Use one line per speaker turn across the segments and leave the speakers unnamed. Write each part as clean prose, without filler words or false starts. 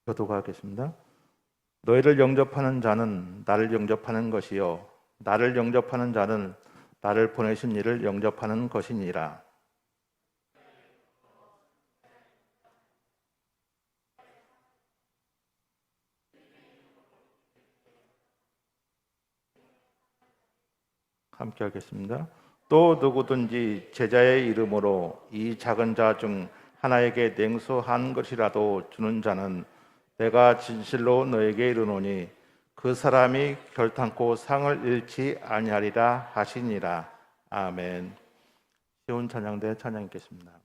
교도하겠습니다. 너희를 영접하는 자는 나를 영접하는 것이요 나를 영접하는 자는 나를 보내신 이를 영접하는 것이니라. 함께 하겠습니다. 또 누구든지 제자의 이름으로 이 작은 자 중 하나에게 냉수 한 것이라도 주는 자는 내가 진실로 너에게 이르노니 그 사람이 결탄코 상을 잃지 아니하리라 하시니라. 아멘. 시온 찬양대 찬양 있겠습니다.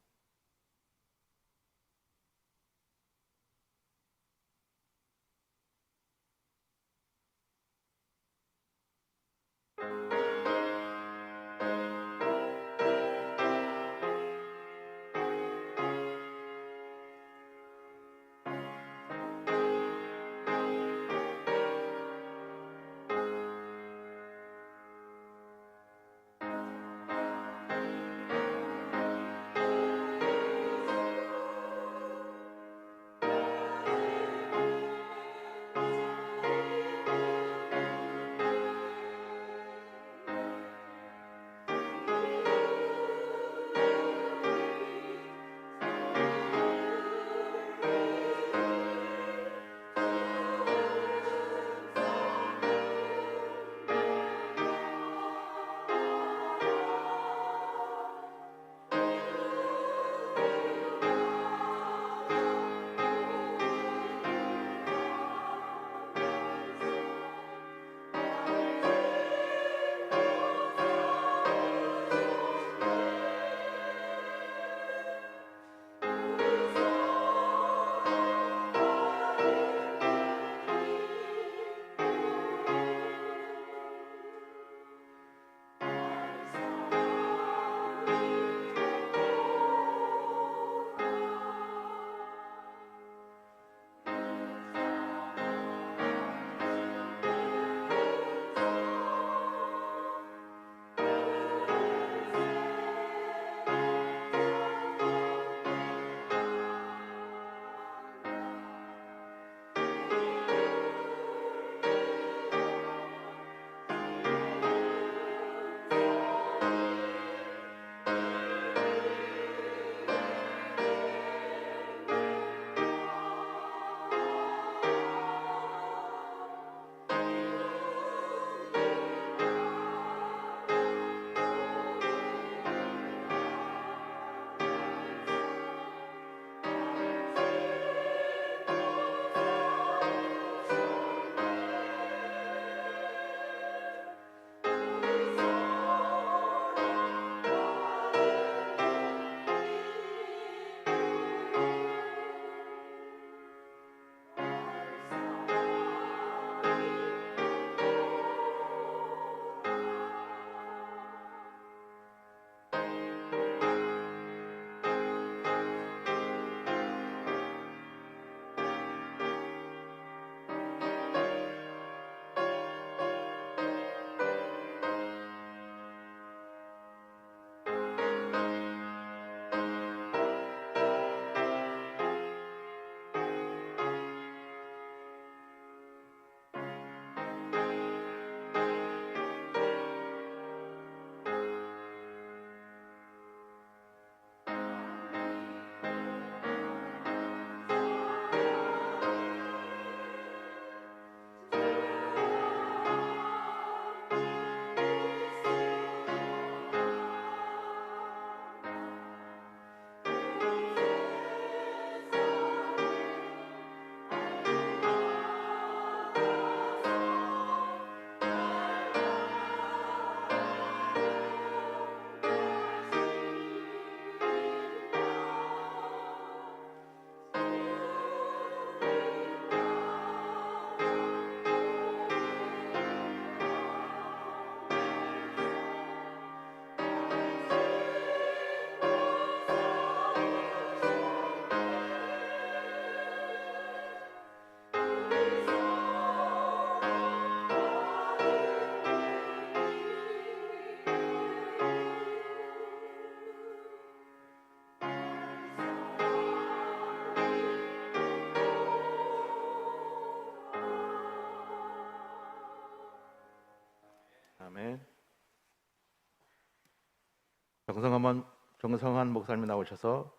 정성한 목사님이 나오셔서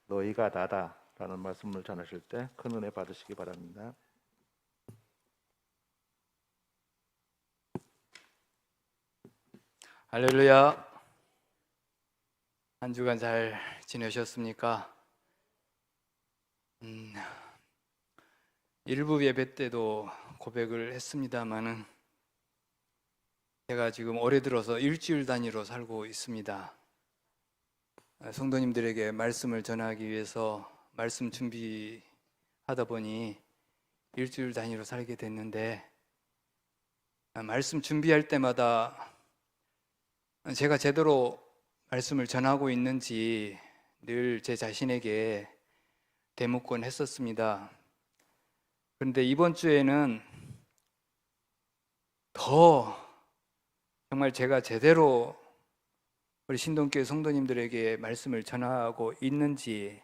너희가 나다라는 말씀을 전하실 때 큰 은혜 받으시기 바랍니다.
할렐루야. 한 주간 잘 지내셨습니까? 일부 예배 때도 고백을 했습니다마는 제가 지금 올해 들어서 일주일 단위로 살고 있습니다. 성도님들에게 말씀을 전하기 위해서 말씀 준비하다 보니 일주일 단위로 살게 됐는데, 말씀 준비할 때마다 제가 제대로 말씀을 전하고 있는지 늘 제 자신에게 되묻곤 했었습니다. 그런데 이번 주에는 더 정말 제가 제대로 우리 신동교회 성도님들에게 말씀을 전하고 있는지,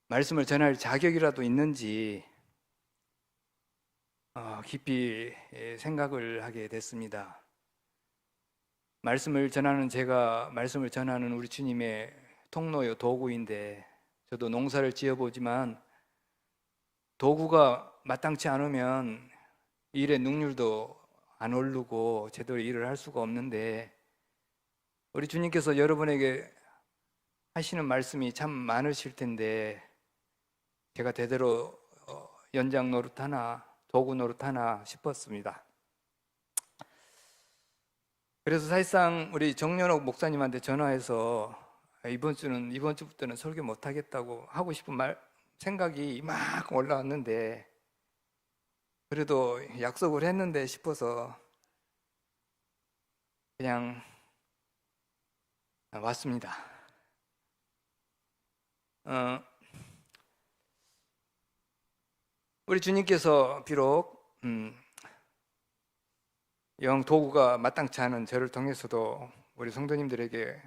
말씀을 전할 자격이라도 있는지 깊이 생각을 하게 됐습니다. 말씀을 전하는 제가 말씀을 전하는 우리 주님의 통로요 도구인데, 저도 농사를 지어보지만 도구가 마땅치 않으면 일의 능률도 안 오르고 제대로 일을 할 수가 없는데, 우리 주님께서 여러분에게 하시는 말씀이 참 많으실 텐데 제가 제대로 연장 노릇하나 도구 노릇하나 싶었습니다. 그래서 사실상 우리 정연옥 목사님한테 전화해서 이번 주부터는 설교 못 하겠다고 하고 싶은 생각이 이만큼 올라왔는데, 그래도 약속을 했는데 싶어서 그냥 왔습니다. 우리 주님께서 비록 영 도구가 마땅치 않은 저를 통해서도 우리 성도님들에게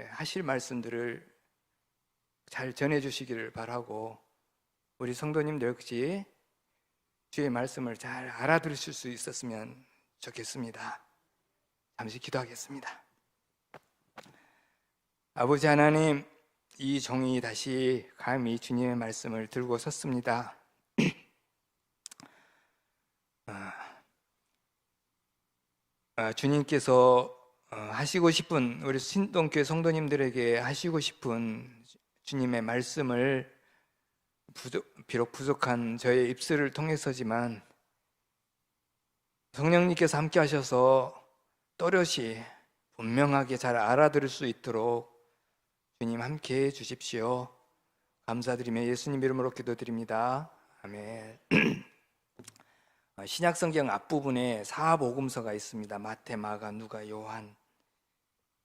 하실 말씀들을 잘 전해주시기를 바라고, 우리 성도님들 역시 주의 말씀을 잘 알아들으실 수 있었으면 좋겠습니다. 잠시 기도하겠습니다. 아버지 하나님, 이 종이 다시 감히 주님의 말씀을 들고 섰습니다. 주님께서 하시고 싶은, 우리 신동교회 성도님들에게 하시고 싶은 주님의 말씀을 비록 부족한 저의 입술을 통해서지만 성령님께서 함께 하셔서 또렷이 분명하게 잘 알아들을 수 있도록 주님 함께 해 주십시오. 감사드리며 예수님 이름으로 기도드립니다. 아멘. 신약성경 앞부분에 사복음서가 있습니다. 마태, 마가, 누가, 요한.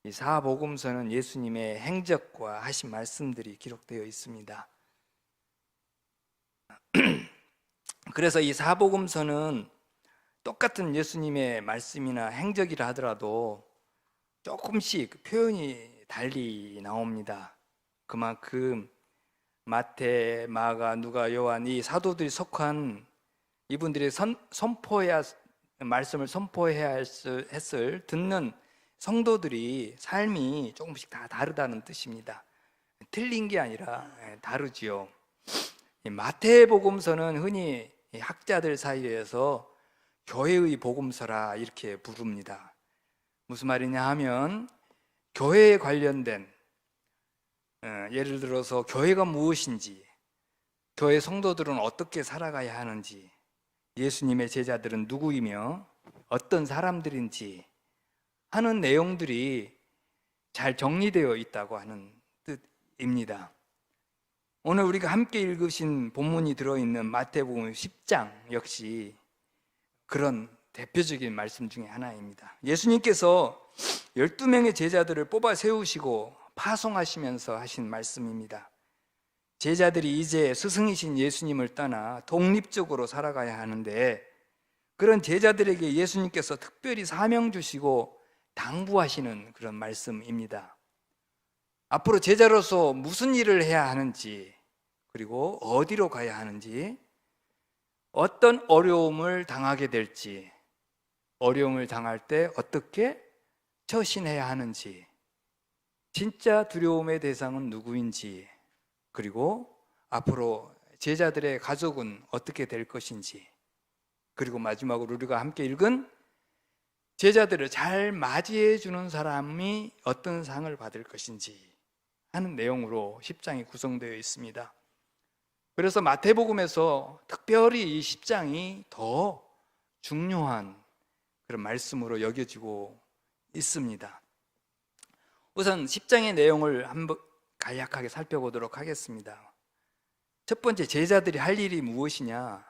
이 사복음서는 예수님의 행적과 하신 말씀들이 기록되어 있습니다. 그래서 이 사복음서는 똑같은 예수님의 말씀이나 행적이라 하더라도 조금씩 표현이 달리 나옵니다. 그만큼 마태, 마가, 누가, 요한 이 사도들이 속한 이분들이 말씀을 선포해야 했을 듣는 성도들이 삶이 조금씩 다 다르다는 뜻입니다. 틀린 게 아니라 다르지요. 마태복음서는 흔히 학자들 사이에서 교회의 복음서라 이렇게 부릅니다. 무슨 말이냐 하면 교회에 관련된, 예를 들어서 교회가 무엇인지, 교회 성도들은 어떻게 살아가야 하는지, 예수님의 제자들은 누구이며 어떤 사람들인지 하는 내용들이 잘 정리되어 있다고 하는 뜻입니다. 오늘 우리가 함께 읽으신 본문이 들어있는 마태복음 10장 역시 그런 대표적인 말씀 중에 하나입니다. 예수님께서 12명의 제자들을 뽑아 세우시고 파송하시면서 하신 말씀입니다. 제자들이 이제 스승이신 예수님을 떠나 독립적으로 살아가야 하는데, 그런 제자들에게 예수님께서 특별히 사명 주시고 당부하시는 그런 말씀입니다. 앞으로 제자로서 무슨 일을 해야 하는지, 그리고 어디로 가야 하는지, 어떤 어려움을 당하게 될지, 어려움을 당할 때 어떻게 처신해야 하는지, 진짜 두려움의 대상은 누구인지, 그리고 앞으로 제자들의 가족은 어떻게 될 것인지, 그리고 마지막으로 우리가 함께 읽은 제자들을 잘 맞이해 주는 사람이 어떤 상을 받을 것인지 하는 내용으로 10장이 구성되어 있습니다. 그래서 마태복음에서 특별히 이 10장이 더 중요한 그런 말씀으로 여겨지고 있습니다. 우선 10장의 내용을 한번 간략하게 살펴보도록 하겠습니다. 첫 번째, 제자들이 할 일이 무엇이냐?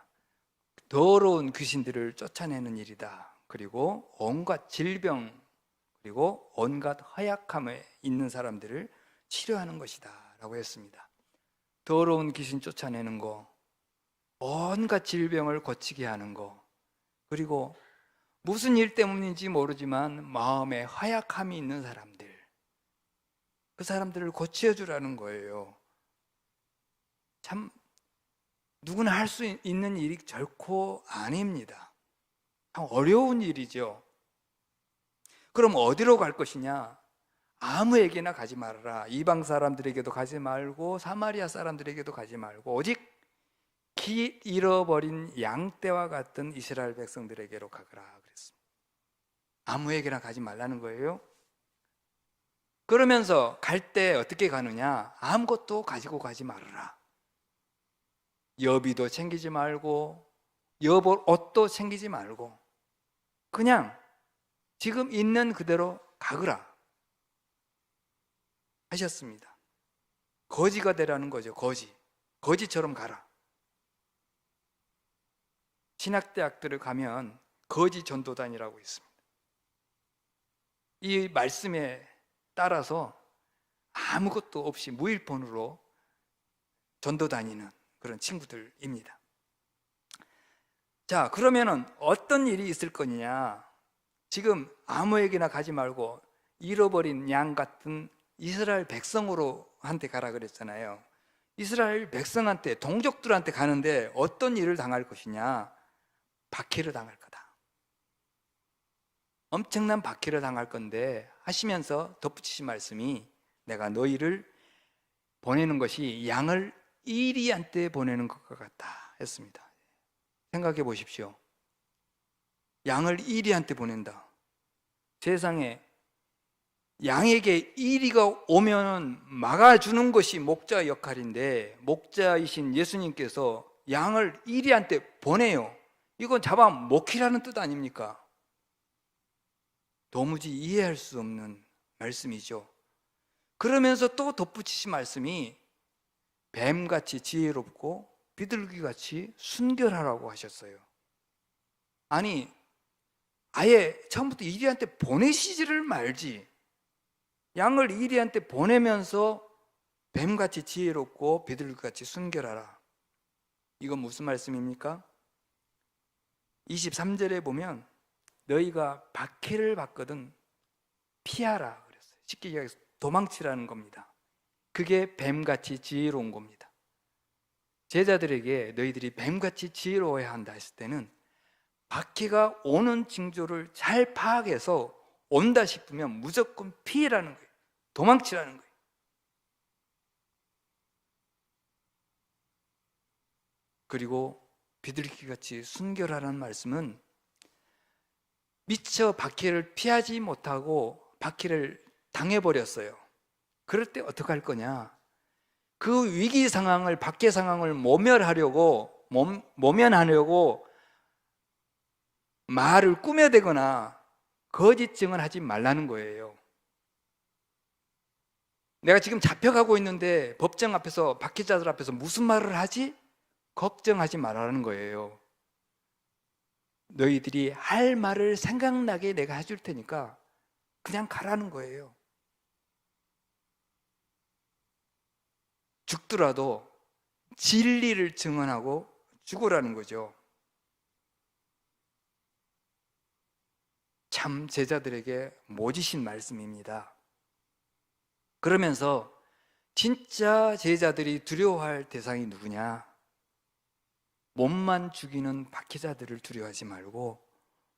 더러운 귀신들을 쫓아내는 일이다. 그리고 온갖 질병, 그리고 온갖 허약함에 있는 사람들을 치료하는 것이다 라고 했습니다. 더러운 귀신 쫓아내는 거, 온갖 질병을 고치게 하는 거, 그리고 무슨 일 때문인지 모르지만 마음에 허약함이 있는 사람들, 그 사람들을 고쳐주라는 거예요. 참 누구나 할 수 있는 일이 결코 아닙니다. 참 어려운 일이죠. 그럼 어디로 갈 것이냐? 아무에게나 가지 말아라. 이방 사람들에게도 가지 말고 사마리아 사람들에게도 가지 말고 오직 길 잃어버린 양떼와 같은 이스라엘 백성들에게로 가거라 그랬습니다. 아무에게나 가지 말라는 거예요. 그러면서 갈 때 어떻게 가느냐? 아무것도 가지고 가지 말아라. 여비도 챙기지 말고 여벌 옷도 챙기지 말고 그냥 지금 있는 그대로 가거라 하셨습니다. 거지가 되라는 거죠. 거지처럼 가라. 신학대학들을 가면 거지 전도단이라고 있습니다. 이 말씀에 따라서 아무것도 없이 무일본으로 전도 다니는 그런 친구들입니다. 자, 그러면은 어떤 일이 있을 거냐? 지금 아무에게나 가지 말고 잃어버린 양 같은 이스라엘 백성으로 한테 가라 그랬잖아요. 이스라엘 백성한테, 동족들한테 가는데 어떤 일을 당할 것이냐? 박해를 당할 거다. 엄청난 박해를 당할 건데 하시면서 덧붙이신 말씀이 내가 너희를 보내는 것이 양을 이리한테 보내는 것과 같다 했습니다. 생각해 보십시오. 양을 이리한테 보낸다. 세상에 양에게 이리가 오면 막아주는 것이 목자 역할인데 목자이신 예수님께서 양을 이리한테 보내요. 이건 잡아먹히라는 뜻 아닙니까? 도무지 이해할 수 없는 말씀이죠. 그러면서 또 덧붙이신 말씀이 뱀같이 지혜롭고 비둘기같이 순결하라고 하셨어요. 아니, 아예 처음부터 이리한테 보내시지를 말지. 양을 이리한테 보내면서 뱀같이 지혜롭고 비둘기같이 순결하라. 이건 무슨 말씀입니까? 23절에 보면 너희가 박해를 받거든 피하라 그랬어요. 쉽게 얘기해서 도망치라는 겁니다. 그게 뱀같이 지혜로운 겁니다. 제자들에게 너희들이 뱀같이 지혜로워야 한다 했을 때는 박해가 오는 징조를 잘 파악해서 온다 싶으면 무조건 피해라는 거예요. 도망치라는 거예요. 그리고 비둘기같이 순결하라는 말씀은 미처 박해를 피하지 못하고 박해를 당해버렸어요. 그럴 때 어떻게 할 거냐? 그 위기 상황을, 박해 상황을 모면하려고 말을 꾸며대거나 거짓 증언하지 말라는 거예요. 내가 지금 잡혀가고 있는데 법정 앞에서, 박해자들 앞에서 무슨 말을 하지? 걱정하지 말라는 거예요. 너희들이 할 말을 생각나게 내가 해줄 테니까 그냥 가라는 거예요. 죽더라도 진리를 증언하고 죽으라는 거죠. 참 제자들에게 모지신 말씀입니다. 그러면서 진짜 제자들이 두려워할 대상이 누구냐? 몸만 죽이는 박해자들을 두려워하지 말고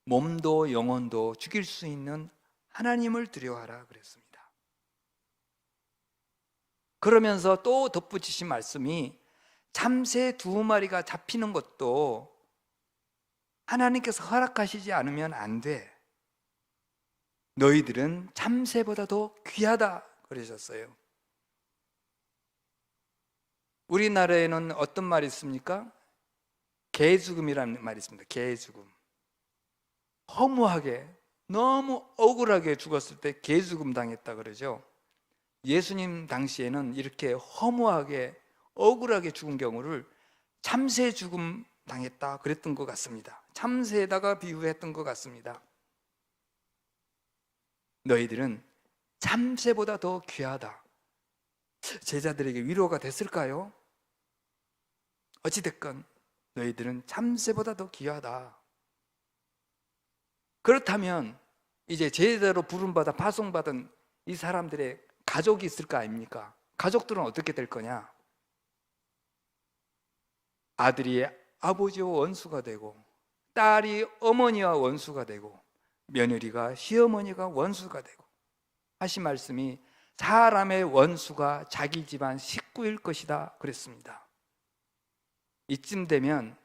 몸도 영혼도 죽일 수 있는 하나님을 두려워하라 그랬습니다. 그러면서 또 덧붙이신 말씀이 참새 2마리가 잡히는 것도 하나님께서 허락하시지 않으면 안 돼. 너희들은 참새보다도 귀하다 그러셨어요. 우리나라에는 어떤 말이 있습니까? 개죽음이라는 말이 있습니다. 개죽음. 허무하게, 너무 억울하게 죽었을 때 개죽음 당했다 그러죠. 예수님 당시에는 이렇게 허무하게 억울하게 죽은 경우를 참새 죽음 당했다 그랬던 것 같습니다. 참새에다가 비유했던 것 같습니다. 너희들은 참새보다 더 귀하다. 제자들에게 위로가 됐을까요? 어찌됐건 너희들은 참새보다 더 귀하다. 그렇다면 이제 제자로 부름받아 파송받은 이 사람들의 가족이 있을 거 아닙니까? 가족들은 어떻게 될 거냐? 아들이 아버지와 원수가 되고, 딸이 어머니와 원수가 되고, 며느리가 시어머니가 원수가 되고, 하신 말씀이 사람의 원수가 자기 집안 식구일 것이다 그랬습니다. 이쯤 되면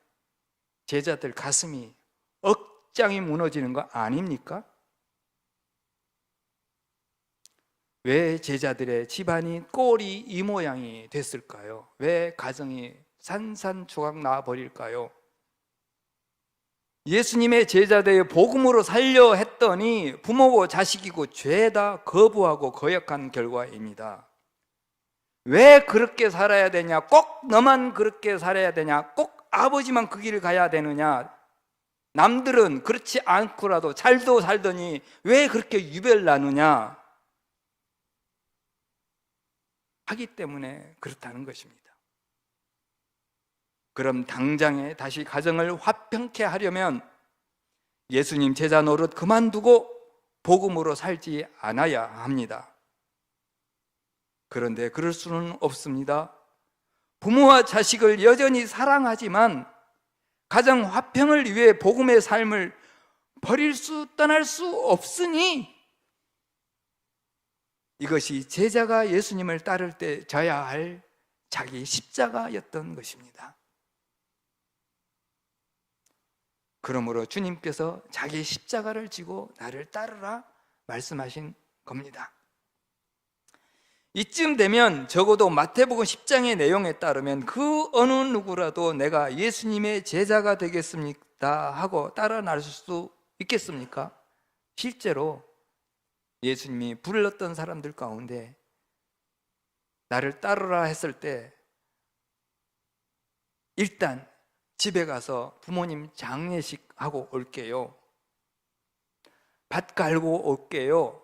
제자들 가슴이 억장이 무너지는 거 아닙니까? 왜 제자들의 집안이 꼴이 이 모양이 됐을까요? 왜 가정이 산산조각 나버릴까요? 예수님의 제자들의 복음으로 살려 했더니 부모고 자식이고 죄다 거부하고 거역한 결과입니다. 왜 그렇게 살아야 되냐? 꼭 너만 그렇게 살아야 되냐? 꼭 아버지만 그 길을 가야 되느냐? 남들은 그렇지 않고라도 잘도 살더니 왜 그렇게 유별 나누냐? 하기 때문에 그렇다는 것입니다. 그럼 당장에 다시 가정을 화평케 하려면 예수님 제자 노릇 그만두고 복음으로 살지 않아야 합니다. 그런데 그럴 수는 없습니다. 부모와 자식을 여전히 사랑하지만 가정 화평을 위해 복음의 삶을 버릴 수 떠날 수 없으니 이것이 제자가 예수님을 따를 때 져야 할 자기 십자가였던 것입니다. 그러므로 주님께서 자기 십자가를 지고 나를 따르라 말씀하신 겁니다. 이쯤 되면 적어도 마태복음 10장의 내용에 따르면 그 어느 누구라도 내가 예수님의 제자가 되겠습니다 하고 따라 나설 수 있겠습니까? 실제로 예수님이 불렀던 사람들 가운데 나를 따르라 했을 때 일단 집에 가서 부모님 장례식 하고 올게요, 밭 갈고 올게요,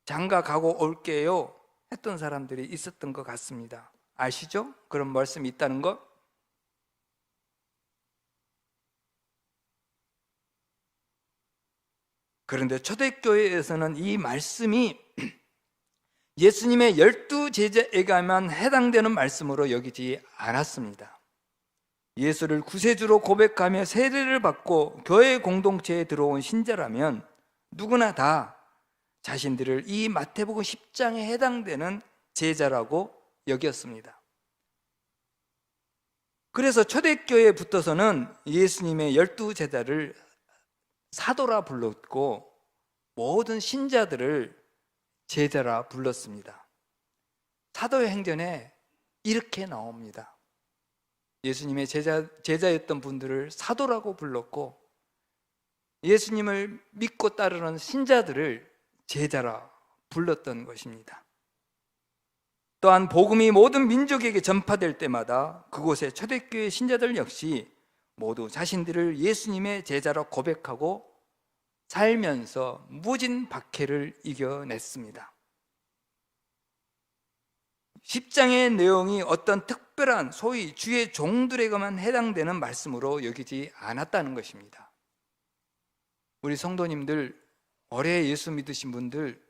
장가 가고 올게요 했던 사람들이 있었던 것 같습니다. 아시죠? 그런 말씀이 있다는 것? 그런데 초대교회에서는 이 말씀이 예수님의 12제자에게만 해당되는 말씀으로 여기지 않았습니다. 예수를 구세주로 고백하며 세례를 받고 교회 공동체에 들어온 신자라면 누구나 다 자신들을 이 마태복음 10장에 해당되는 제자라고 여겼습니다. 그래서 초대교회에 붙어서는 예수님의 12제자를 사도라 불렀고 모든 신자들을 제자라 불렀습니다. 사도행전에 이렇게 나옵니다. 예수님의 제자였던 분들을 사도라고 불렀고 예수님을 믿고 따르는 신자들을 제자라 불렀던 것입니다. 또한 복음이 모든 민족에게 전파될 때마다 그곳의 초대교회 신자들 역시 모두 자신들을 예수님의 제자로 고백하고 살면서 무진 박해를 이겨냈습니다. 10장의 내용이 어떤 특별한 소위 주의 종들에게만 해당되는 말씀으로 여기지 않았다는 것입니다. 우리 성도님들, 오래 예수 믿으신 분들,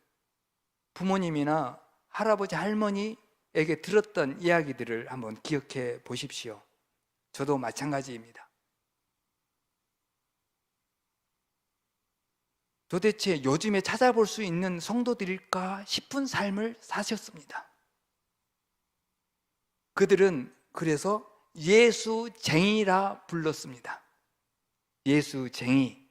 부모님이나 할아버지 할머니에게 들었던 이야기들을 한번 기억해 보십시오. 저도 마찬가지입니다. 도대체 요즘에 찾아볼 수 있는 성도들일까 싶은 삶을 사셨습니다. 그들은 그래서 예수쟁이라 불렀습니다. 예수쟁이.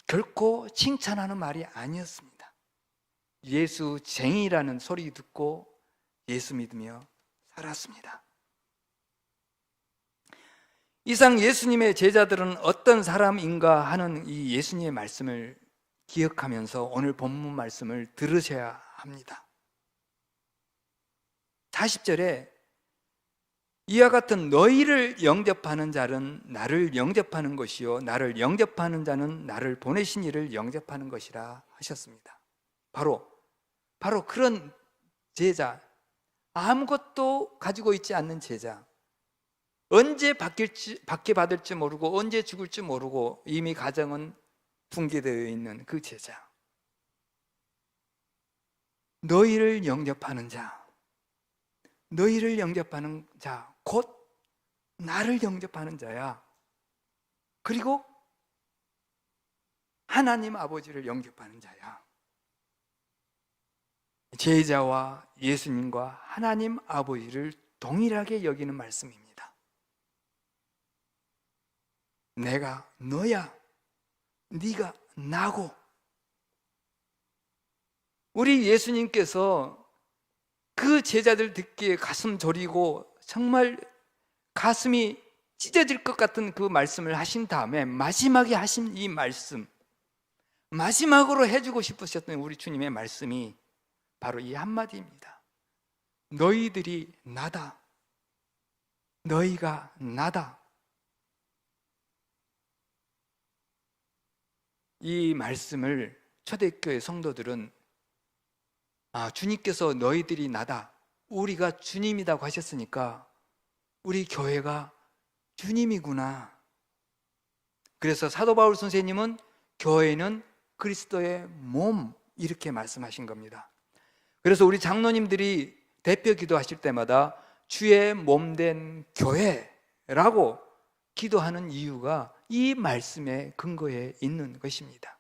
결코 칭찬하는 말이 아니었습니다. 예수쟁이라는 소리 듣고 예수 믿으며 살았습니다. 이상 예수님의 제자들은 어떤 사람인가 하는 이 예수님의 말씀을 기억하면서 오늘 본문 말씀을 들으셔야 합니다. 40절에 이와 같은 너희를 영접하는 자는 나를 영접하는 것이요 나를 영접하는 자는 나를 보내신 이를 영접하는 것이라 하셨습니다. 바로 그런 제자, 아무것도 가지고 있지 않는 제자, 언제 받게 받을지 모르고 언제 죽을지 모르고 이미 가정은 붕괴되어 있는 그 제자, 너희를 영접하는 자, 너희를 영접하는 자, 곧 나를 영접하는 자야. 그리고 하나님 아버지를 영접하는 자야. 제자와 예수님과 하나님 아버지를 동일하게 여기는 말씀입니다. 내가 너야, 네가 나고. 우리 예수님께서 그 제자들 듣기에 가슴 저리고 정말 가슴이 찢어질 것 같은 그 말씀을 하신 다음에 마지막에 하신 이 말씀, 마지막으로 해주고 싶으셨던 우리 주님의 말씀이 바로 이 한마디입니다. 너희들이 나다. 너희가 나다. 이 말씀을 초대교회 성도들은 주님께서 너희들이 나다, 우리가 주님이라고 하셨으니까 우리 교회가 주님이구나. 그래서 사도 바울 선생님은 교회는 그리스도의 몸, 이렇게 말씀하신 겁니다. 그래서 우리 장로님들이 대표 기도하실 때마다 주의 몸된 교회라고 기도하는 이유가 이 말씀의 근거에 있는 것입니다.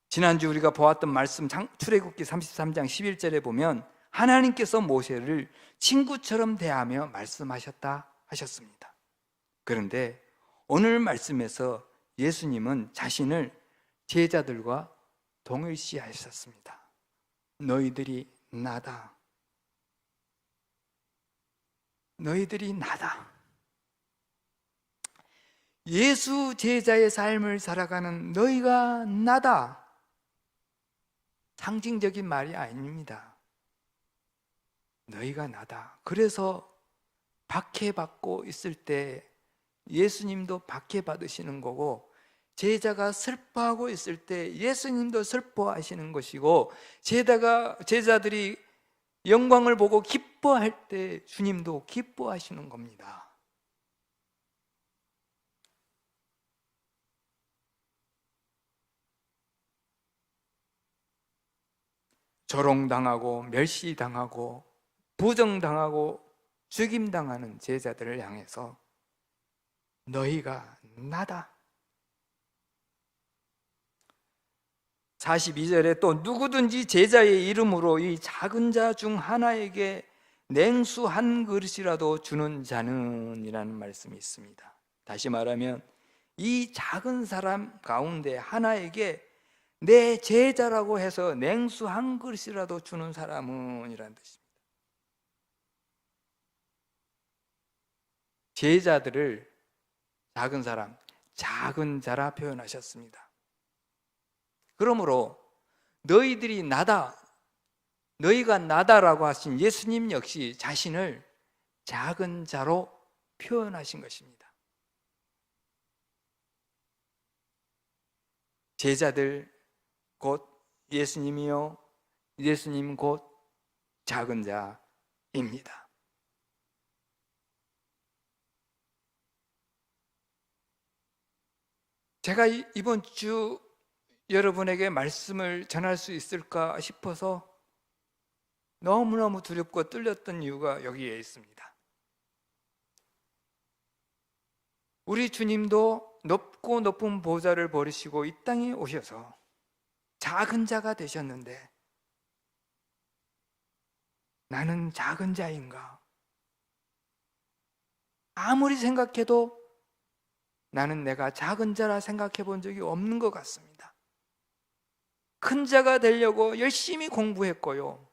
지난주 우리가 보았던 말씀 출애굽기 33장 11절에 보면 하나님께서 모세를 친구처럼 대하며 말씀하셨다 하셨습니다. 그런데 오늘 말씀에서 예수님은 자신을 제자들과 동일시하셨습니다. 너희들이 나다. 너희들이 나다. 예수 제자의 삶을 살아가는 너희가 나다. 상징적인 말이 아닙니다. 너희가 나다. 그래서 박해받고 있을 때 예수님도 박해받으시는 거고, 제자가 슬퍼하고 있을 때 예수님도 슬퍼하시는 것이고, 제자들이 영광을 보고 기뻐할 때 주님도 기뻐하시는 겁니다. 조롱당하고 멸시당하고 부정당하고 죽임당하는 제자들을 향해서 너희가 나다. 42절에 또 누구든지 제자의 이름으로 이 작은 자 중 하나에게 냉수 한 그릇이라도 주는 자는 이라는 말씀이 있습니다. 다시 말하면 이 작은 사람 가운데 하나에게 내 제자라고 해서 냉수 한 그릇이라도 주는 사람은 이라는 뜻입니다. 제자들을 작은 사람, 작은 자라 표현하셨습니다. 그러므로 너희들이 나다, 너희가 나다라고 하신 예수님 역시 자신을 작은 자로 표현하신 것입니다. 제자들 곧 예수님이요, 예수님 곧 작은 자입니다. 제가 이번 주 여러분에게 말씀을 전할 수 있을까 싶어서 너무너무 두렵고 떨렸던 이유가 여기에 있습니다. 우리 주님도 높고 높은 보좌를 버리시고 이 땅에 오셔서 작은 자가 되셨는데 나는 작은 자인가? 아무리 생각해도 나는 내가 작은 자라 생각해 본 적이 없는 것 같습니다. 큰 자가 되려고 열심히 공부했고요.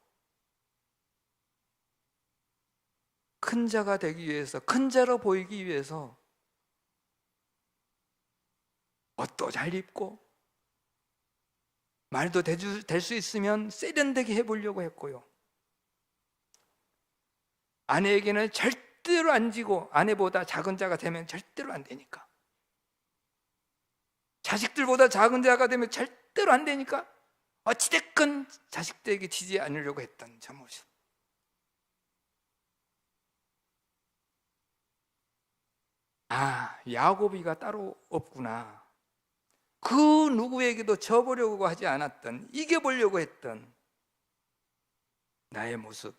큰 자가 되기 위해서, 큰 자로 보이기 위해서 옷도 잘 입고 말도 될 수 있으면 세련되게 해보려고 했고요. 아내에게는 절대로 안 지고 아내보다 작은 자가 되면 절대로 안 되니까. 자식들보다 작은 자가 되면 절대로 안 되니까 어찌됐건 자식들에게 지지 않으려고 했던 저 모습. 아, 야곱이가 따로 없구나. 그 누구에게도 져보려고 하지 않았던, 이겨보려고 했던 나의 모습.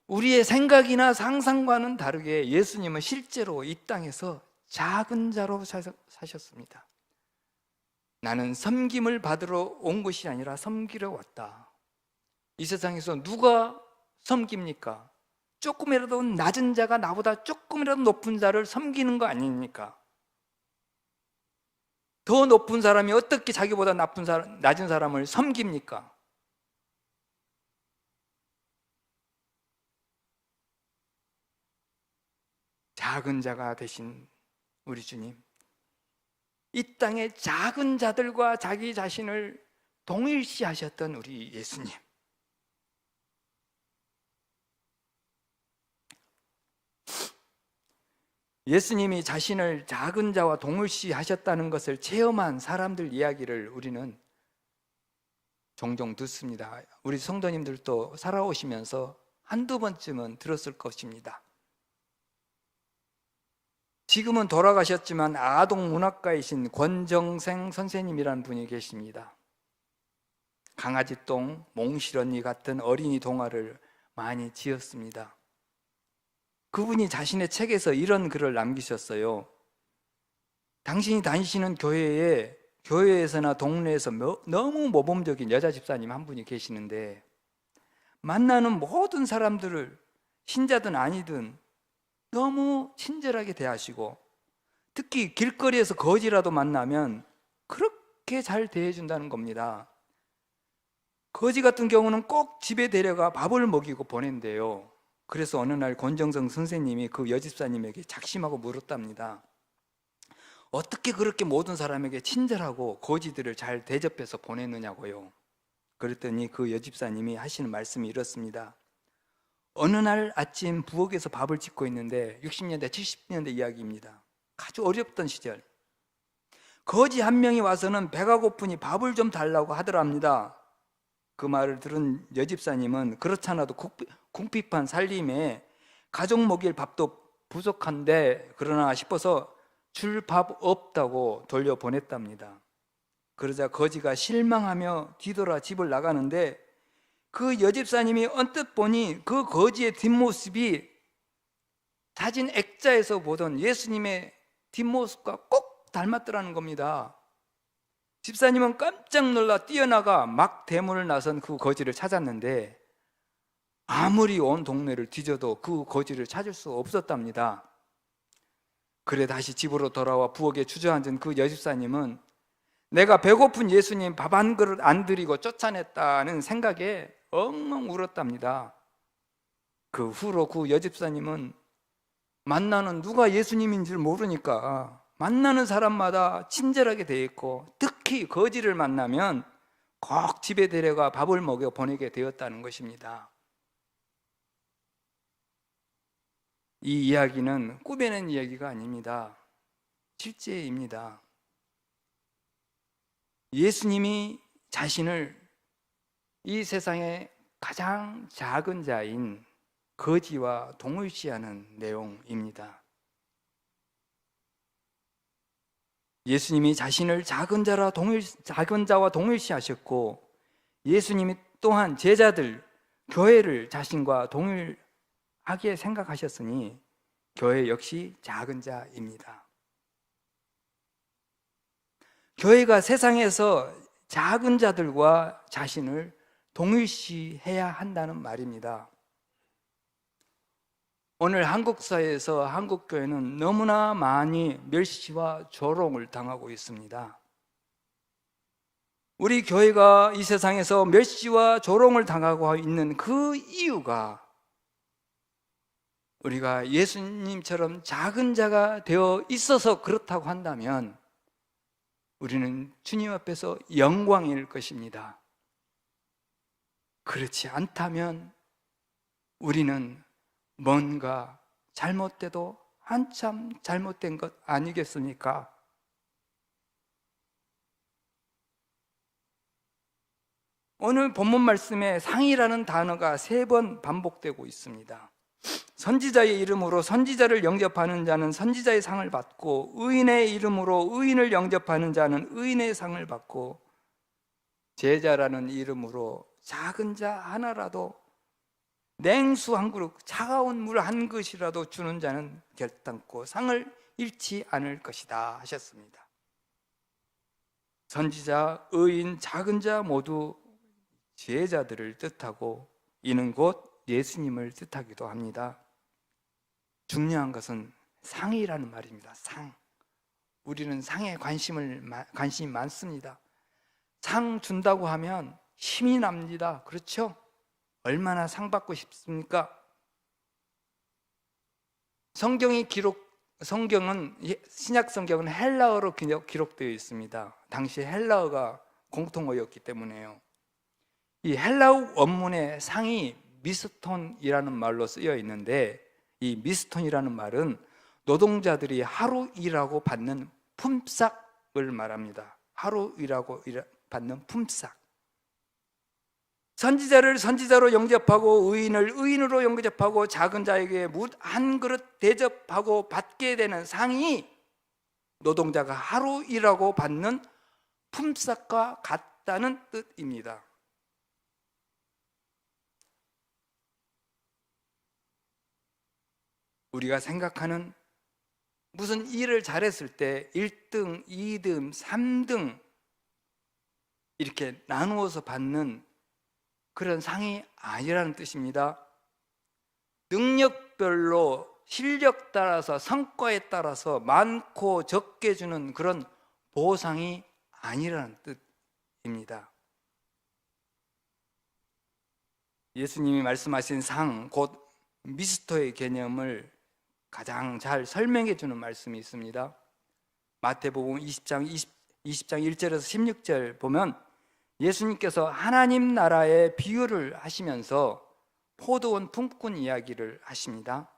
우리의 생각이나 상상과는 다르게 예수님은 실제로 이 땅에서 작은 자로 사셨습니다. 나는 섬김을 받으러 온 것이 아니라 섬기러 왔다. 이 세상에서 누가 섬깁니까? 조금이라도 낮은 자가 나보다 조금이라도 높은 자를 섬기는 거 아닙니까? 더 높은 사람이 어떻게 자기보다 낮은 사람을 섬깁니까? 작은 자가 되신 우리 주님, 이 땅의 작은 자들과 자기 자신을 동일시하셨던 우리 예수님, 예수님이 자신을 작은 자와 동일시하셨다는 것을 체험한 사람들 이야기를 우리는 종종 듣습니다. 우리 성도님들도 살아오시면서 한두 번쯤은 들었을 것입니다. 지금은 돌아가셨지만 아동 문학가이신 권정생 선생님이라는 분이 계십니다. 강아지똥, 몽실언니 같은 어린이 동화를 많이 지었습니다. 그분이 자신의 책에서 이런 글을 남기셨어요. 당신이 다니시는 교회에서나 동네에서 너무 모범적인 여자 집사님 한 분이 계시는데 만나는 모든 사람들을 신자든 아니든 너무 친절하게 대하시고 특히 길거리에서 거지라도 만나면 그렇게 잘 대해준다는 겁니다. 거지 같은 경우는 꼭 집에 데려가 밥을 먹이고 보낸대요. 그래서 어느 날 권정성 선생님이 그 여집사님에게 작심하고 물었답니다. 어떻게 그렇게 모든 사람에게 친절하고 거지들을 잘 대접해서 보내느냐고요. 그랬더니 그 여집사님이 하시는 말씀이 이렇습니다. 어느 날 아침 부엌에서 밥을 짓고 있는데 60년대 70년대 이야기입니다. 아주 어렵던 시절 거지 한 명이 와서는 배가 고프니 밥을 좀 달라고 하더랍니다. 그 말을 들은 여집사님은 그렇잖아도 궁핍한 살림에 가족 먹일 밥도 부족한데 그러나 싶어서 줄 밥 없다고 돌려보냈답니다. 그러자 거지가 실망하며 뒤돌아 집을 나가는데 그 여집사님이 언뜻 보니 그 거지의 뒷모습이 사진 액자에서 보던 예수님의 뒷모습과 꼭 닮았더라는 겁니다. 집사님은 깜짝 놀라 뛰어나가 막 대문을 나선 그 거지를 찾았는데 아무리 온 동네를 뒤져도 그 거지를 찾을 수 없었답니다. 그래 다시 집으로 돌아와 부엌에 주저앉은 그 여집사님은 내가 배고픈 예수님 밥 한 그릇 안 드리고 쫓아냈다는 생각에 엉엉 울었답니다. 그 후로 그 여집사님은 만나는 누가 예수님인 줄 모르니까 만나는 사람마다 친절하게 대했고 특히 거지를 만나면 꼭 집에 데려가 밥을 먹여 보내게 되었다는 것입니다. 이 이야기는 꾸며낸 이야기가 아닙니다. 실제입니다. 예수님이 자신을 이 세상의 가장 작은 자인 거지와 동일시하는 내용입니다. 예수님이 자신을 작은 자와 동일시하셨고 예수님이 또한 제자들, 교회를 자신과 동일하게 생각하셨으니 교회 역시 작은 자입니다. 교회가 세상에서 작은 자들과 자신을 동일시해야 한다는 말입니다. 오늘 한국 사회에서 한국 교회는 너무나 많이 멸시와 조롱을 당하고 있습니다. 우리 교회가 이 세상에서 멸시와 조롱을 당하고 있는 그 이유가 우리가 예수님처럼 작은 자가 되어 있어서 그렇다고 한다면 우리는 주님 앞에서 영광일 것입니다. 그렇지 않다면 우리는 뭔가 잘못돼도 한참 잘못된 것 아니겠습니까? 오늘 본문 말씀에 상이라는 단어가 3번 반복되고 있습니다. 선지자의 이름으로 선지자를 영접하는 자는 선지자의 상을 받고, 의인의 이름으로 의인을 영접하는 자는 의인의 상을 받고, 제자라는 이름으로 작은 자 하나라도, 냉수 한 그릇, 차가운 물 한 그릇이라도 주는 자는 결단코 상을 잃지 않을 것이다 하셨습니다. 선지자, 의인, 작은 자 모두 제자들을 뜻하고, 이는 곧 예수님을 뜻하기도 합니다. 중요한 것은 상이라는 말입니다. 상. 우리는 상에 관심이 많습니다. 상 준다고 하면 힘이 납니다. 그렇죠? 얼마나 상 받고 싶습니까? 신약 성경은 헬라어로 기록되어 있습니다. 당시 헬라어가 공통어였기 때문에요. 이 헬라어 원문에 상이 미스톤이라는 말로 쓰여 있는데, 이 미스톤이라는 말은 노동자들이 하루 일하고 받는 품삯을 말합니다. 하루 일하고 받는 품삯. 선지자를 선지자로 영접하고, 의인을 의인으로 영접하고, 작은 자에게 물 한 그릇 대접하고 받게 되는 상이 노동자가 하루 일하고 받는 품삯과 같다는 뜻입니다. 우리가 생각하는 무슨 일을 잘했을 때 1등, 2등, 3등 이렇게 나누어서 받는 그런 상이 아니라는 뜻입니다. 능력별로 실력 따라서, 성과에 따라서 많고 적게 주는 그런 보상이 아니라는 뜻입니다. 예수님이 말씀하신 상, 곧 미스토의 개념을 가장 잘 설명해 주는 말씀이 있습니다. 마태복음 20장 1절에서 16절 보면 예수님께서 하나님 나라의 비유를 하시면서 포도원 품꾼 이야기를 하십니다.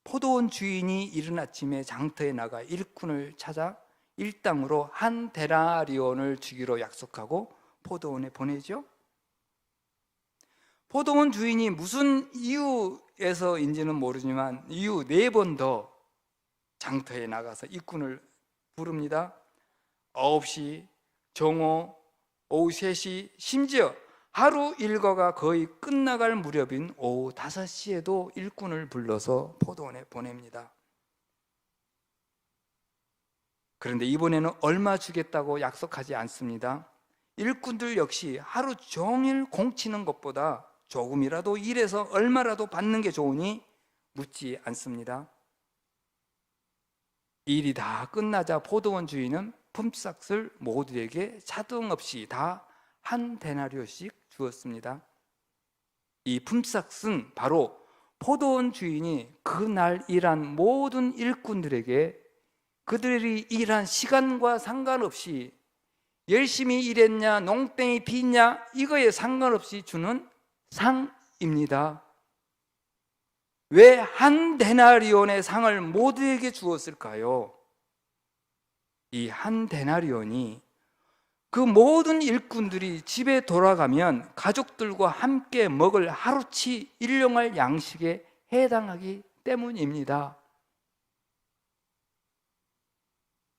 포도원 주인이 이른 아침에 장터에 나가 일꾼을 찾아 일당으로 한 데나리온을 주기로 약속하고 포도원에 보내죠. 포도원 주인이 무슨 이유에서인지는 모르지만 이후 4번 더 장터에 나가서 일꾼을 부릅니다. 9시, 정오, 오후 3시, 심지어 하루 일과가 거의 끝나갈 무렵인 오후 5시에도 일꾼을 불러서 포도원에 보냅니다. 그런데 이번에는 얼마 주겠다고 약속하지 않습니다. 일꾼들 역시 하루 종일 공치는 것보다 조금이라도 일해서 얼마라도 받는 게 좋으니 묻지 않습니다. 일이 다 끝나자 포도원 주인은 품삯을 모두에게 차등 없이 다 한 데나리온씩 주었습니다. 이 품삯은 바로 포도원 주인이 그날 일한 모든 일꾼들에게 그들이 일한 시간과 상관없이 열심히 일했냐, 농땡이 피냐 이거에 상관없이 주는 상입니다. 왜 한 데나리온의 상을 모두에게 주었을까요? 이 한 데나리온이 그 모든 일꾼들이 집에 돌아가면 가족들과 함께 먹을 하루치 일용할 양식에 해당하기 때문입니다.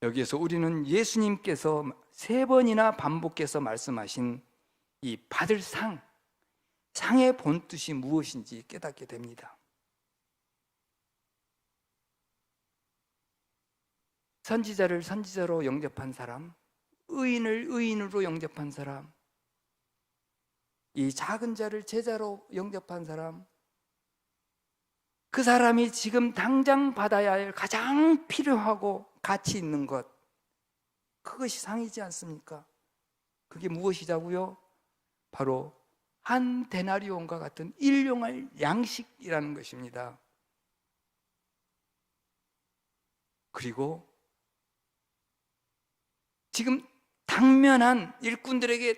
여기에서 우리는 예수님께서 3번이나 반복해서 말씀하신 이 받을 상의 본뜻이 무엇인지 깨닫게 됩니다. 선지자를 선지자로 영접한 사람, 의인을 의인으로 영접한 사람, 이 작은 자를 제자로 영접한 사람, 그 사람이 지금 당장 받아야 할 가장 필요하고 가치 있는 것, 그것이 상이지 않습니까? 그게 무엇이자고요? 바로 한 데나리온과 같은 일용할 양식이라는 것입니다. 그리고 지금 당면한 일꾼들에게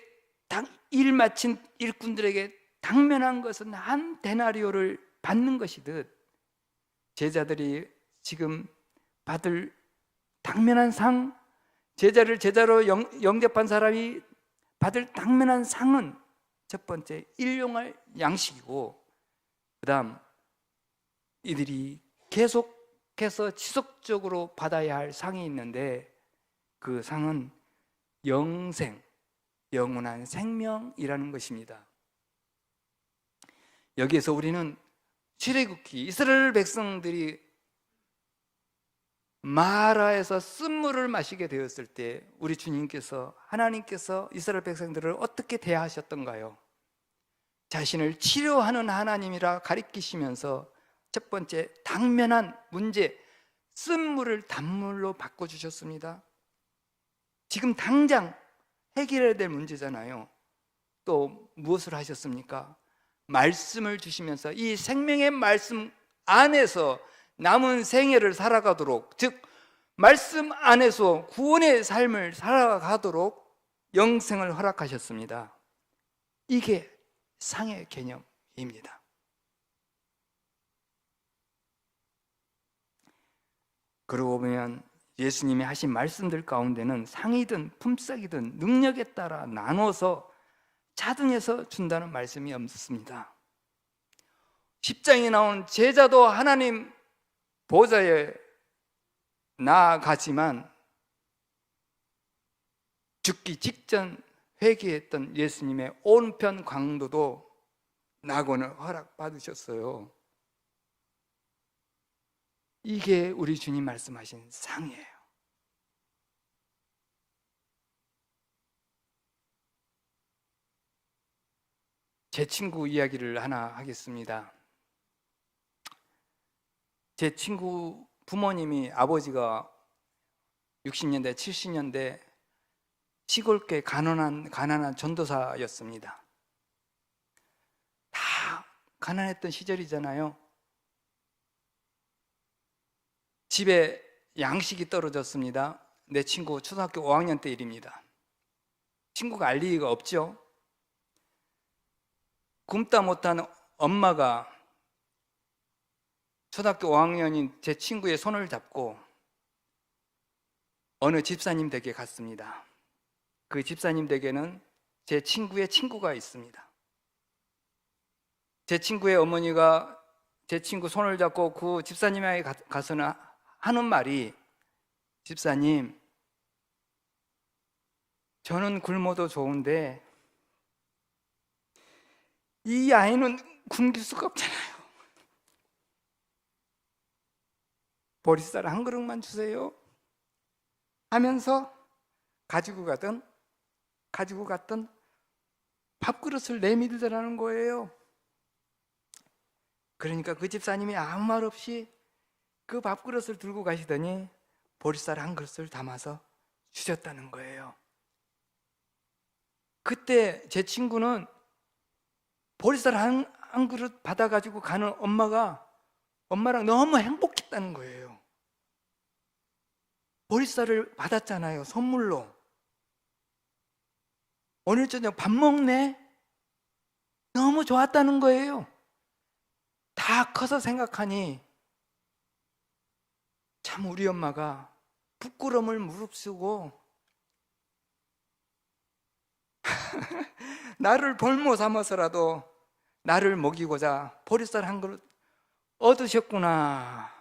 일 마친 일꾼들에게 당면한 것은 한 데나리오를 받는 것이듯 제자들이 지금 받을 당면한 상, 제자를 제자로 영접한 사람이 받을 당면한 상은 첫 번째 일용할 양식이고, 그 다음 이들이 계속해서 지속적으로 받아야 할 상이 있는데 그 상은 영생, 영원한 생명이라는 것입니다. 여기에서 우리는 출애굽기 이스라엘 백성들이 마라에서 쓴물을 마시게 되었을 때 우리 주님께서, 하나님께서 이스라엘 백성들을 어떻게 대하셨던가요? 자신을 치료하는 하나님이라 가리키시면서 첫 번째 당면한 문제, 쓴물을 단물로 바꿔주셨습니다. 지금 당장 해결해야 될 문제잖아요. 또 무엇을 하셨습니까? 말씀을 주시면서 이 생명의 말씀 안에서 남은 생애를 살아가도록, 즉 말씀 안에서 구원의 삶을 살아가도록 영생을 허락하셨습니다. 이게 상의 개념입니다. 그러고 보면 예수님이 하신 말씀들 가운데는 상이든 품삯이든 능력에 따라 나눠서 차등해서 준다는 말씀이 없습니다. 10장에 나온 제자도 하나님 보좌에 나아가지만 죽기 직전 회개했던 예수님의 오른편 강도도 낙원을 허락받으셨어요. 이게 우리 주님 말씀하신 상이에요. 제 친구 이야기를 하나 하겠습니다. 제 친구 부모님이, 아버지가 60년대, 70년대 시골계 가난한 전도사였습니다. 다 가난했던 시절이잖아요. 집에 양식이 떨어졌습니다. 내 친구 초등학교 5학년 때 일입니다. 친구가 알 리가 없죠. 굶다 못한 엄마가 초등학교 5학년인 제 친구의 손을 잡고 어느 집사님 댁에 갔습니다. 그 집사님 댁에는 제 친구의 친구가 있습니다. 제 친구의 어머니가 제 친구 손을 잡고 그 집사님에게 가서는 하는 말이, 집사님, 저는 굶어도 좋은데 이 아이는 굶길 수가 없잖아요. 보리쌀 한 그릇만 주세요 하면서 가지고 갔던 밥그릇을 내밀더라는 거예요. 그러니까 그 집사님이 아무 말 없이 그 밥그릇을 들고 가시더니 보리쌀 한 그릇을 담아서 주셨다는 거예요. 그때 제 친구는 보리쌀 한 그릇 받아가지고 가는 엄마랑 너무 행복했다는 거예요. 보리쌀을 받았잖아요, 선물로. 오늘 저녁 밥 먹네? 너무 좋았다는 거예요. 다 커서 생각하니 참 우리 엄마가 부끄러움을 무릅쓰고 나를 볼모 삼아서라도 나를 먹이고자 보리쌀 한 그릇 얻으셨구나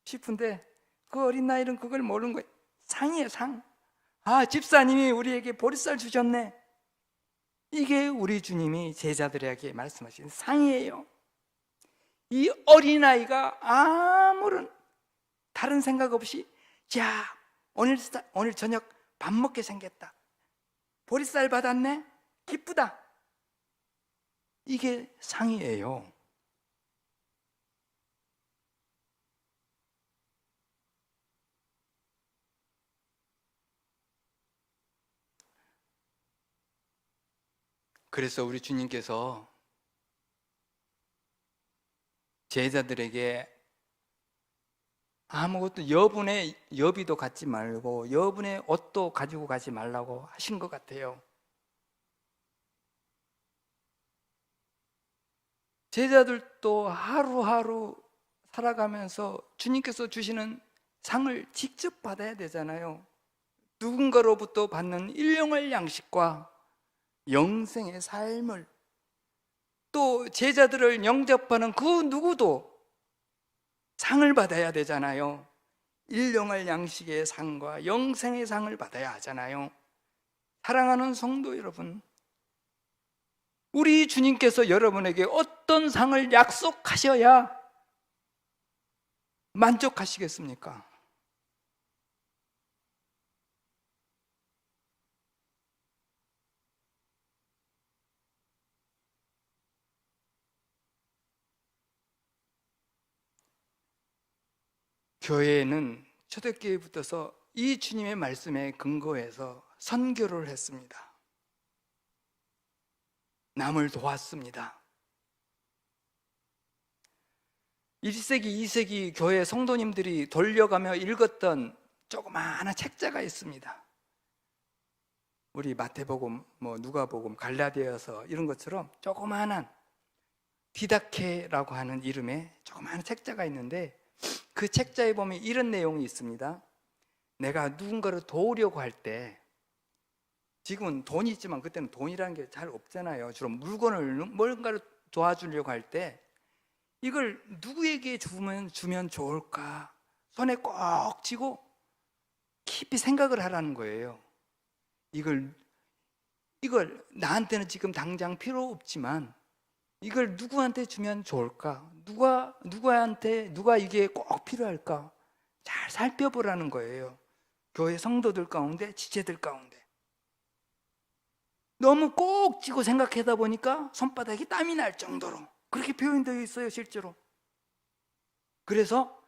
싶은데 그 어린 나이는 그걸 모르는 거예요. 상이에요, 상. 아, 집사님이 우리에게 보리쌀 주셨네. 이게 우리 주님이 제자들에게 말씀하신 상이에요. 이 어린아이가 아무런 다른 생각 없이 야, 오늘 저녁 밥 먹게 생겼다. 보리쌀 받았네? 기쁘다. 이게 상이에요. 그래서 우리 주님께서 제자들에게 아무것도 여분의 여비도 갖지 말고 여분의 옷도 가지고 가지 말라고 하신 것 같아요. 제자들도 하루하루 살아가면서 주님께서 주시는 상을 직접 받아야 되잖아요. 누군가로부터 받는 일용할 양식과 영생의 삶을, 또 제자들을 영접하는 그 누구도 상을 받아야 되잖아요. 일용할 양식의 상과 영생의 상을 받아야 하잖아요. 사랑하는 성도 여러분, 우리 주님께서 여러분에게 어떤 상을 약속하셔야 만족하시겠습니까? 교회는 초대교회부터서 이 주님의 말씀에 근거해서 선교를 했습니다. 남을 도왔습니다. 1세기, 2세기 교회 성도님들이 돌려가며 읽었던 조그마한 책자가 있습니다. 우리 마태복음, 누가복음, 갈라디아서 이런 것처럼 조그마한 디다케라고 하는 이름의 조그마한 책자가 있는데, 그 책자에 보면 이런 내용이 있습니다. 내가 누군가를 도우려고 할 때, 지금은 돈이 있지만 그때는 돈이라는 게 잘 없잖아요. 주로 물건을 뭔가를 도와주려고 할 때 이걸 누구에게 주면 좋을까 손에 꼭 쥐고 깊이 생각을 하라는 거예요. 이걸 나한테는 지금 당장 필요 없지만 이걸 누구한테 주면 좋을까? 누가 이게 꼭 필요할까? 잘 살펴보라는 거예요. 교회 성도들 가운데, 지체들 가운데. 너무 꼭 쥐고 생각하다 보니까 손바닥이 땀이 날 정도로 그렇게 표현되어 있어요, 실제로. 그래서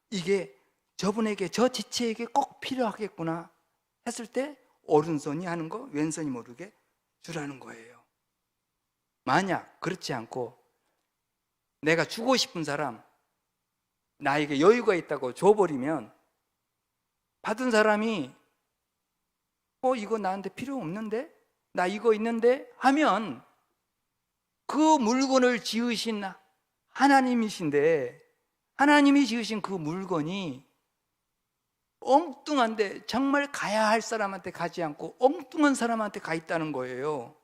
이게 저분에게, 저 지체에게 꼭 필요하겠구나 했을 때 오른손이 하는 거 왼손이 모르게 주라는 거예요. 만약 그렇지 않고 내가 주고 싶은 사람, 나에게 여유가 있다고 줘버리면 받은 사람이 이거 나한테 필요 없는데? 나 이거 있는데? 하면 그 물건을 지으신 하나님이신데, 하나님이 지으신 그 물건이 엉뚱한데 정말 가야 할 사람한테 가지 않고 엉뚱한 사람한테 가 있다는 거예요.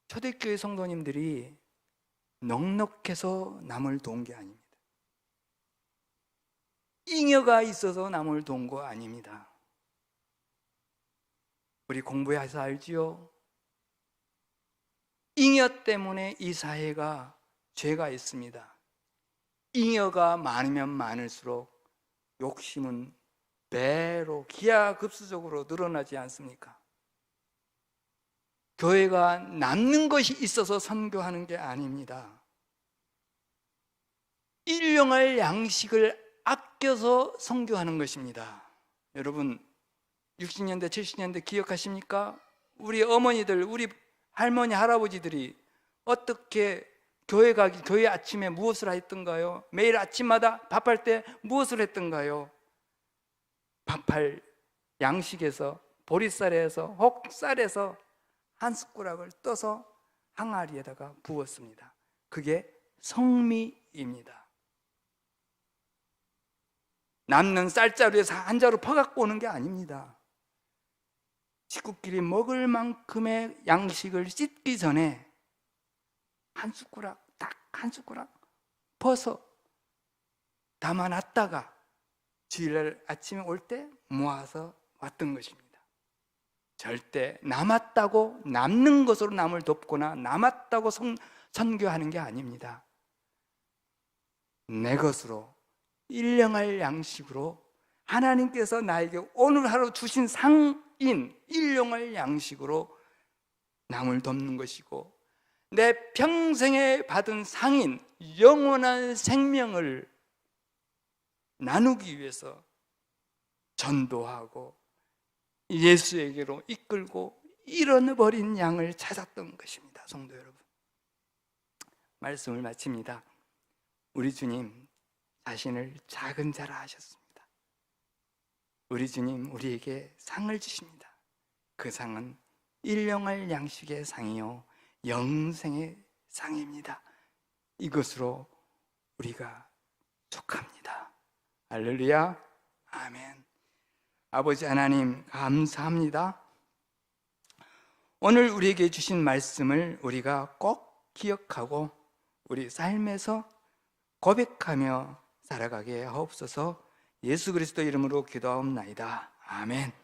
초대교회 성도님들이 넉넉해서 남을 도운 게 아닙니다. 잉여가 있어서 남을 도운 거 아닙니다. 우리 공부해서 알지요? 잉여 때문에 이 사회가 죄가 있습니다. 잉여가 많으면 많을수록 욕심은 배로 기하급수적으로 늘어나지 않습니까? 교회가 남는 것이 있어서 선교하는 게 아닙니다. 일용할 양식을 아껴서 선교하는 것입니다. 여러분, 60년대, 70년대 기억하십니까? 우리 어머니들, 우리 할머니, 할아버지들이 어떻게 교회 아침에 무엇을 했던가요? 매일 아침마다 밥할 때 무엇을 했던가요? 밥할 양식에서, 보리쌀에서, 혹쌀에서 한 숟가락을 떠서 항아리에다가 부었습니다. 그게 성미입니다. 남는 쌀자루에서 한 자루 퍼갖고 오는 게 아닙니다. 식구끼리 먹을 만큼의 양식을 씻기 전에 한 숟가락, 딱 한 숟가락 퍼서 담아놨다가 주일날 아침에 올 때 모아서 왔던 것입니다. 절대 남았다고, 남는 것으로 남을 돕거나 남았다고 선교하는 게 아닙니다. 내 것으로 일용할 양식으로 하나님께서 나에게 오늘 하루 주신 상인, 일용할 양식으로 남을 돕는 것이고, 내 평생에 받은 상인, 영원한 생명을 나누기 위해서 전도하고 예수에게로 이끌고 잃어버린 양을 찾았던 것입니다. 성도 여러분, 말씀을 마칩니다. 우리 주님 자신을 작은 자라 하셨습니다. 우리 주님 우리에게 상을 주십니다. 그 상은 일용할 양식의 상이요 영생의 상입니다. 이것으로 우리가 족합니다. 할렐루야, 아멘. 아버지 하나님 감사합니다. 오늘 우리에게 주신 말씀을 우리가 꼭 기억하고 우리 삶에서 고백하며 살아가게 하옵소서. 예수 그리스도 이름으로 기도하옵나이다. 아멘.